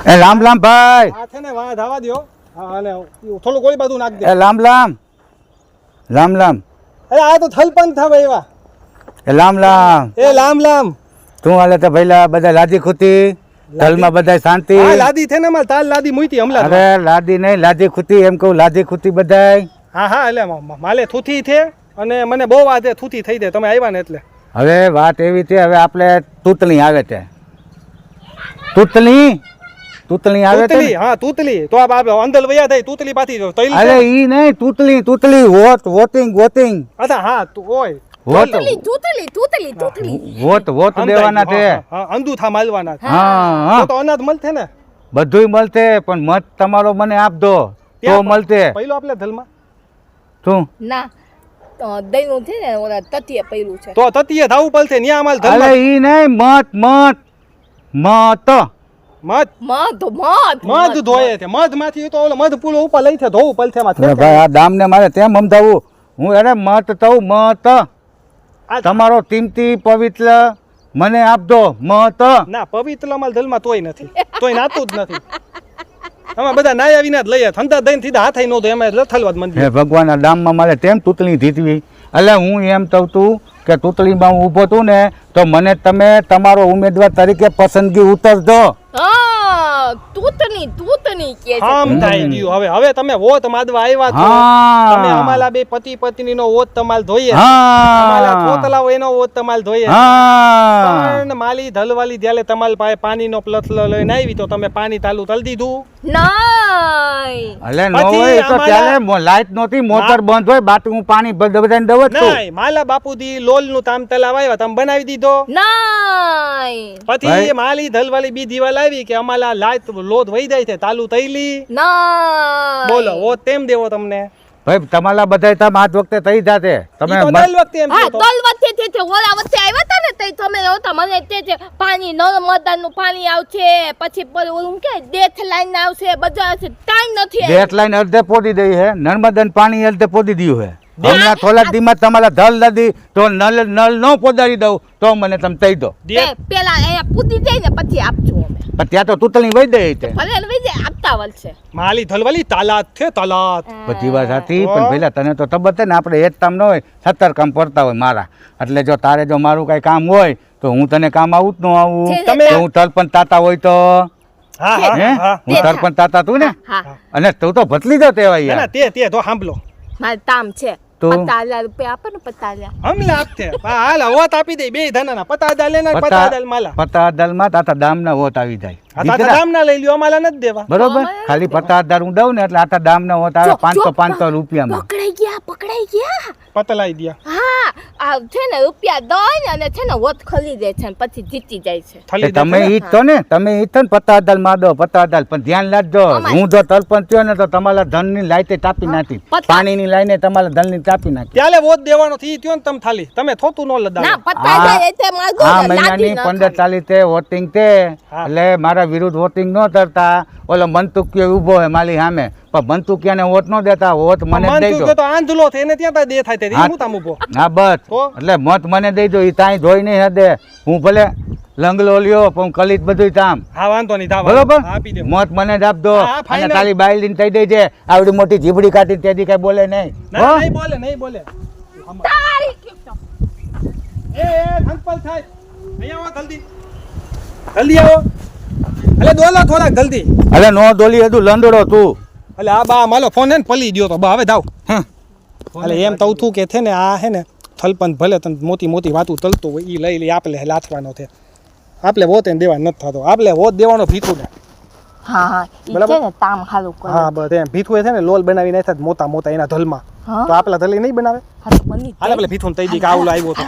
એ લામ લામ ભાઈ આ છે ને વાહ ધાવા દ્યો હા અને થોડું કોઈ બાજુ નાખ દે એ લામ લામ લામ લામ અરે આ તો થલપંથ થાવે એવા એ લામ લામ એ લામ લામ તું હાલે તો ભઈલા બધા લાદી ખુતી તલમાં બધા શાંતિ હા લાદી થે ને માર તાલ લાદી મુઈતી હમલા અરે લાદી નહીં લાદી ખુતી એમ કહું લાદી ખુતી બધાય હા હા એટલે માલે થૂથી થે અને મને બહુ વાતે થૂથી થઈ દે તમે આવ્યા ને એટલે હવે વાત એવી છે હવે આપણે તૂતળી આવે છે તૂતળી તૂતળી આવે છે તૂતલી હા તૂતલી તો આ અંદર વયા થઈ તૂતલી પાછી જો તૈલી અરે ઈ નહીં તૂતળી તૂતળી વોટિંગ વોટિંગ અચ્છા હા તું ઓય વોટ વોટ વોટ દેવાના છે હા અંદુથા માલવાના હા તો અનાજ મળતે ને બધુંય મળતે પણ મત તમારો મને આપ દો તો મળતે પહેલો આપણે ધલમાં શું ના દઈનું છે ને ઓલા તતીએ પૈલું છે તો તતીએ ધાવું પડશે ન્યા અમાલ અરે ધલમાં ઈ નહીં મત મત મત મધ મધ ધોયે છે મધ માંથી તો ઓલો મધ પૂલો ઉપર લઈ છે ધોવું પડશે માં અરે ભાઈ આ દામને મારે તેમ સમજાવું હું અરે મત તઉ મત તમારો કિંમતી પવિત્ર મને આપ દો મત ના પવિત્ર અમાલ ધલમાં તોય નથી તોય નાતું જ નથી અમે બધા નાયા વિના જ લઈએ ધંધા દઈને સીધા હાથાઈ નો દો એમ લથલવાદ મંદિર હે ભગવાનના દામમાં મારે તેમ તૂતળી જીતવી એટલે હું એમ કહું તું કે તૂતળીમાં હું ઊભો છું ને તો મને તમે તમારો ઉમેદવાર તરીકે પસંદગી ઉતરજો તૂતની કે છે આમ થાય ગયું હવે તમે વોટ માદવા આવ્યા છો હા. તમે અમાલા બે પતિ પત્ની નો વોટ તમાલ ધોઈએ હા. અમાલા થોતલાઓ એનો વોટ તમાલ ધોઈએ હા પણ માલી ધલવાલી જ્યારે તમાલ પાસે પાણીનો પ્લથલો લઈને આવી તો તમે પાણી તાલું તલ દીધું નહીં અલે નો પછી હોય તો અમારા- ચાલે લાઈટ નહોતી મોટર બંધ હોય બાકી હું પાણી બધાને દઉં જ છું નહીં માલા બાપુજી લોલ નું તામ તલાવ આવ્યા તમે બનાવી દીધો નહીં પછી ભાઈ. માલી ધલવાલી બી દિવાલ આવી કે અમાલા લાઈટ લોધ વહી જાય છે તાલુ તૈલી નહીં બોલો વોટ તેમ દેવો તમને ભાઈ તમારા બધા તમે આજ વખતે થઈ જાતે તમે ઈ તો દર વખતે એમ હા કહેતો. તોલ વચ્ચે છે ઓલા વચ્ચે આવ્યા હતા ને તઈ તમે નહોતા મને તે છે પાણી નર્મદાનું પાણી આવશે પછી ઓલું કે ડેથ લાઈન આવશે બધા આવશે કાંઈ નથી ગેટ લાઈન અડધે પોડી દઈ હે નર્મદન પાણી અડધે પોડી દીધું હે હમણાં થોડાક દીમાં તમારા ધલ નદી તો નળ નળ ન પોદાડી દઉં તો મને તમે કહી દો દે- પેલા અહીંયા પૂતી જાય ને પછી આપજો અમે પણ ત્યાં તો તૂતળી વહી દઈ છે ભલે લઈ જાય આપતા વલ છે માલી ધલવાલી તાલાત છે તાલાત બધી વાત હતી પણ પેલા તને તો ખબર છે ને આપણે એક કામ ન હોય 17 કામ પડતા હોય મારા એટલે જો તારે જો મારું કઈ કામ હોય તો હું તને કામ આવું જ ન આવું છે, તમે- તો હું તલપણ તાતા હોય તો હા હે હા હા હું તલપણ તાતા તું ને હા અને તું તો ભટલી જો તેવા ના, યાર ના, તે તો સાંભળો મારે તામ છે તો? 50,000 રૂપિયા આપો ને 50,000 હમલા આપતે હાલ વોટ આપી દે બે ધનાના પતા લેના પતા દાલ માલા પતા દલમાં તાતા દામના વોટ આવી જાય આ દીકરા, તાતા દામના લઈ લ્યો અમાલા નથી દેવા બરોબર અમારે ખાલી 50,000 હું દઉં ને એટલે આતા દામના વોટ આવે 500 રૂપિયામાં પકડાઈ ગયા પતલાઈ દ્યા હા આ છે ને રૂપિયા દઈ ને અને છે ને વોટ ખરીદે છે ને પછી જીતી જાય છે થલી તે તમે ઈ જ તો ને તમે ઈ જ તો ને 50,000 માં દો 50,000 પણ ધ્યાન રાખજો અમારે- હું જો તલપણ થયો ને તો તમારા ધનની લાઈટે તાપી નાખી પતા- પાણીની લાઈને તમારા ધનની તાપી નાખી ત્યારે વોટ દેવાનો થી ત્યો ને તમે થાલી તમે થોતું નો ના લદાવો 50,000 એટલે માગો આ ને, મહિનાની લાદી ન 15 તારીખ તે વોટિંગ તે હા. એટલે મારા વિરુદ્ધ વોટિંગ ન કરતા ઓલો મનતુકિયો ઊભો હે માલી સામે પણ મનતુકિયાને વોટ ન દેતા વોટ મને જ મન દઈ થયું દો કે તો આંધળો થાય એને ત્યાં દે થાય તે હા. હું તામ ઉભો હા બસ તો? એટલે મત મને દઈ દો ઈ તાઈ ધોઈ નહીં હદે હું ભલે લંગલો લ્યો પણ કલીત બધું તામ હા વાંધો નહીં ધાવા બરોબર આપી દે મત મને જ આપજો હા, અને final. તારી બાયલીને કહી દેજે આવડી મોટી જીબડી કાઢી તેથી કઈ બોલે નહીં ના હો? નહીં બોલે નહીં બોલે તારી એ ધનપલ થાય અહીંયા આવો જલ્દી જલ્દી આવો અલે દોલો થોડાક જલ્દી અરે નો ડોલી હતું લંડડો તું અલે આ બા માલો ફોન હે ને પલી ગયો તો બા હવે જાવ અલે એમ તો તું કે છે ને આ હે ને થલપંથ ભલે તને મોટી મોટી વાતું તલતો હોય ઈ લઈ આપણે લાથવાનો છે આપણે વોટ એને દેવા નથી થતો આપણે વોટ દેવાનો ભીખું ને હા હા ઈ બરાબર. છે ને તામ હારું કરે હા બસ એમ ભીખું છે ને લોલ બનાવી નાખ્યા મોટા મોટા એના ધલમાં હા. તો આપલા ધલી નહીં બનાવે હા તો બની હાલે આપણે ભીખું તઈ દી કે આવલો આવ્યો તો